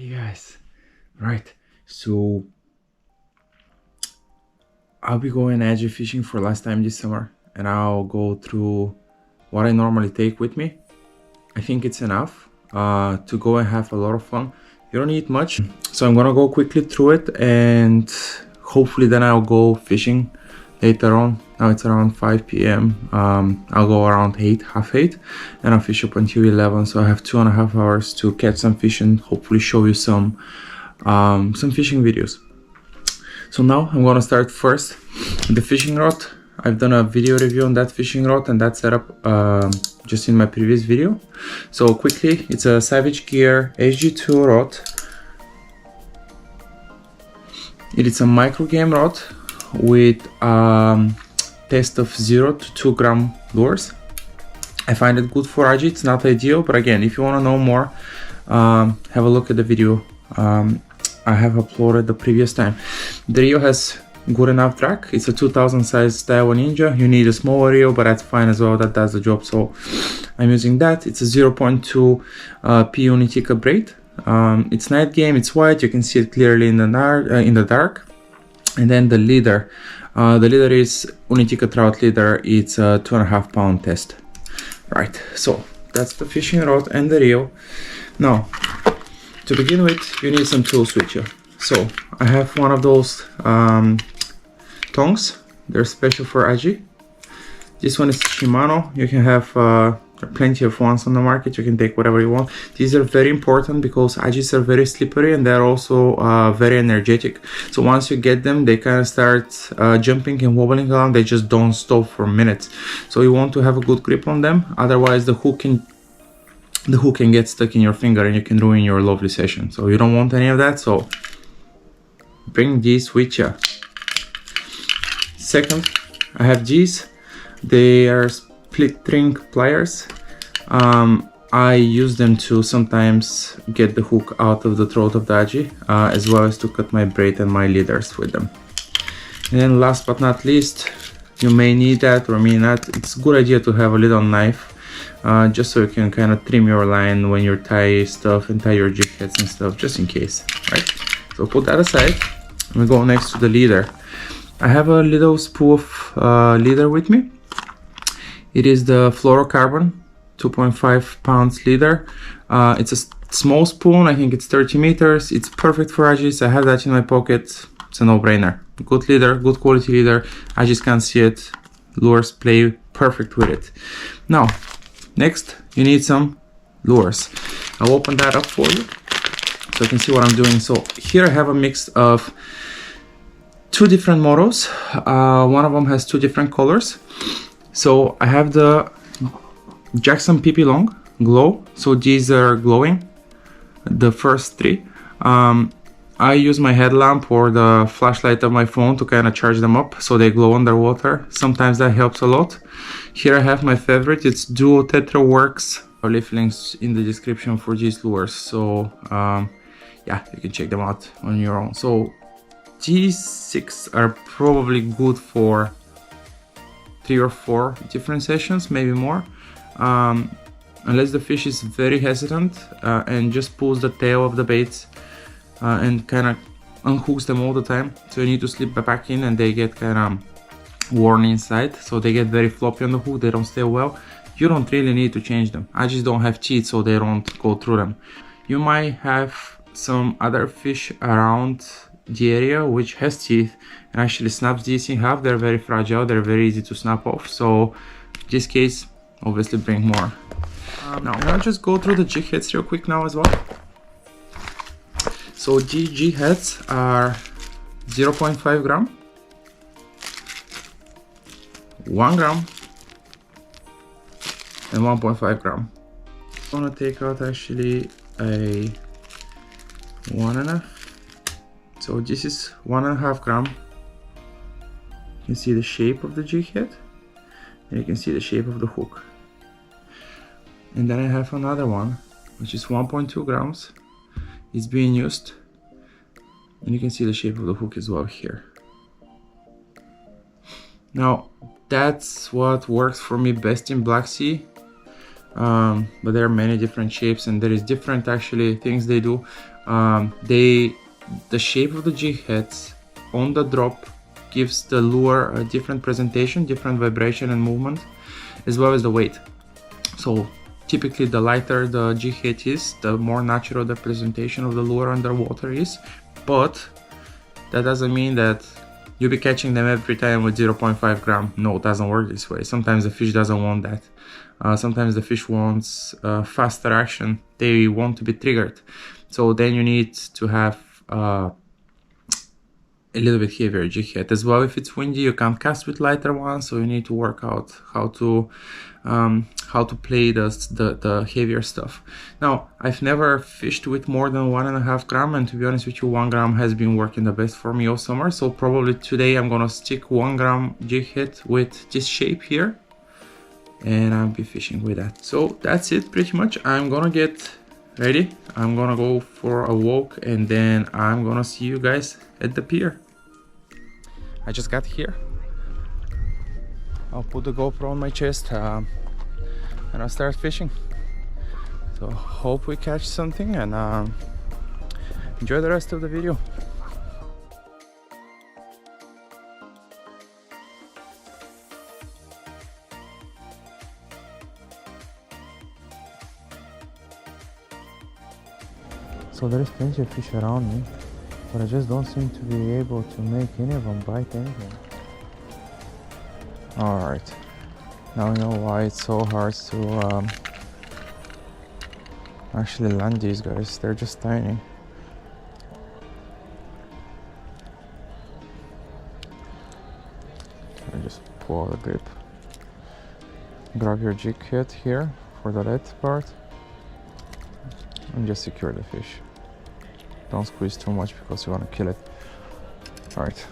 Hey guys, right, so I'll be going AJI fishing for last time this summer, and I'll go through what I normally take with me. I think it's enough to go and have a lot of fun. You don't need much, so I'm gonna go quickly through it, and hopefully then I'll go fishing later on. Now it's around 5 p.m. I'll go around 8, half 8, and I'll fish up until 11, so I have 2.5 hours to catch some fish and hopefully show you some fishing videos. So now I'm gonna start first with the fishing rod. I've done a video review on that fishing rod and that setup just in my previous video. So quickly, it's a Savage Gear HG2 rod. It is a micro game rod with test of 0 to 2 gram lures. I find it good for AJI. It's not ideal, but again, if you want to know more, have a look at the video I have uploaded the previous time. The reel has good enough drag. It's a 2000 size Daiwa Ninja. You need a smaller reel, but that's fine as well. That does the job. So I'm using that. It's a 0.2 P Unitika Braid. It's night game. It's white. You can see it clearly in the dark. And then the leader. The leader is Unitika Trout leader. It's a 2.5 pound test. Right. So that's the fishing rod and the reel. Now, to begin with, you need some tools with you. So I have one of those tongs. They're special for AJI. This one is Shimano. You can have plenty of ones on the market. You can take whatever you want. These are very important because AJIs are very slippery and they're also very energetic. So once you get them, they kind of start jumping and wobbling around. They just don't stop for minutes. So you want to have a good grip on them. Otherwise, the hook can get stuck in your finger and you can ruin your lovely session. So you don't want any of that. So bring these with you. Second, I have these. They are split ring pliers. I use them to sometimes get the hook out of the throat of the AJI, as well as to cut my braid and my leaders with them. And then last but not least, you may need that or may not. It's a good idea to have a little knife, just so you can kind of trim your line when you tie stuff and tie your jig heads and stuff, just in case, right? So put that aside. We go next to the leader. I have a little spool of leader with me. It is the fluorocarbon 2.5 pounds leader. It's a small spoon. I think it's 30 meters. It's perfect for AJIs. I have that in my pocket. It's a no-brainer. Good leader, good quality leader. AJIs can't see it. Lures play perfect with it. Now, next you need some lures. I'll open that up for you so you can see what I'm doing. So here I have a mix of two different models. One of them has two different colors. So I have the Jackson PP Long Glow. So these are glowing, the first three. I use my headlamp or the flashlight of my phone to kind of charge them up so they glow underwater. Sometimes that helps a lot. Here I have my favorite. It's Duo Tetra Works. I'll leave links in the description for these lures. So yeah, you can check them out on your own. So these 6 are probably good for 3 or 4 different sessions, maybe more, unless the fish is very hesitant and just pulls the tail of the baits and kind of unhooks them all the time. So you need to slip them back in and they get kind of worn inside, so they get very floppy on the hook. They don't stay well. You don't really need to change them. I just don't have teeth, so they don't go through them. You might have some other fish around the area which has teeth and actually snaps these in half. They're very fragile. They're very easy to snap off. So in this case, obviously bring more. Now I'll just go through the jig heads real quick now as well. So these jig heads are 0.5 gram, 1 gram, and 1.5 gram. I'm gonna take out actually a 1.5. So this is 1.5 gram. You can see the shape of the jig head, and you can see the shape of the hook. And then I have another one, which is 1.2 grams. It's being used, and you can see the shape of the hook as well here. Now, that's what works for me best in Black Sea. But there are many different shapes and there is different actually things they do. The shape of the jig heads on the drop gives the lure a different presentation, different vibration and movement, as well as the weight. So typically the lighter the jig head is, the more natural the presentation of the lure underwater is, but that doesn't mean that you'll be catching them every time with 0.5 gram. No, it doesn't work this way. Sometimes the fish doesn't want that. Sometimes the fish wants faster action. They want to be triggered. So then you need to have a little bit heavier jig head. As well, if it's windy, you can't cast with lighter ones, so you need to work out how to play the heavier stuff. Now, I've never fished with more than 1.5 gram, and to be honest with you, 1 gram has been working the best for me all summer. So probably today I'm gonna stick 1 gram jig head with this shape here, and I'll be fishing with that. So that's it pretty much. I'm gonna get ready. I'm gonna go for a walk, and then I'm gonna see you guys at the pier. I just got here. I'll put the GoPro on my chest and I'll start fishing. So hope we catch something, and enjoy the rest of the video. So there is plenty of fish around me, but I just don't seem to be able to make any of them bite anything. Alright, now I know why it's so hard to actually land these guys. They're just tiny. I just pull the grip. Grab your jig head here for the red part and just secure the fish. Don't squeeze too much because you want to kill it. Alright.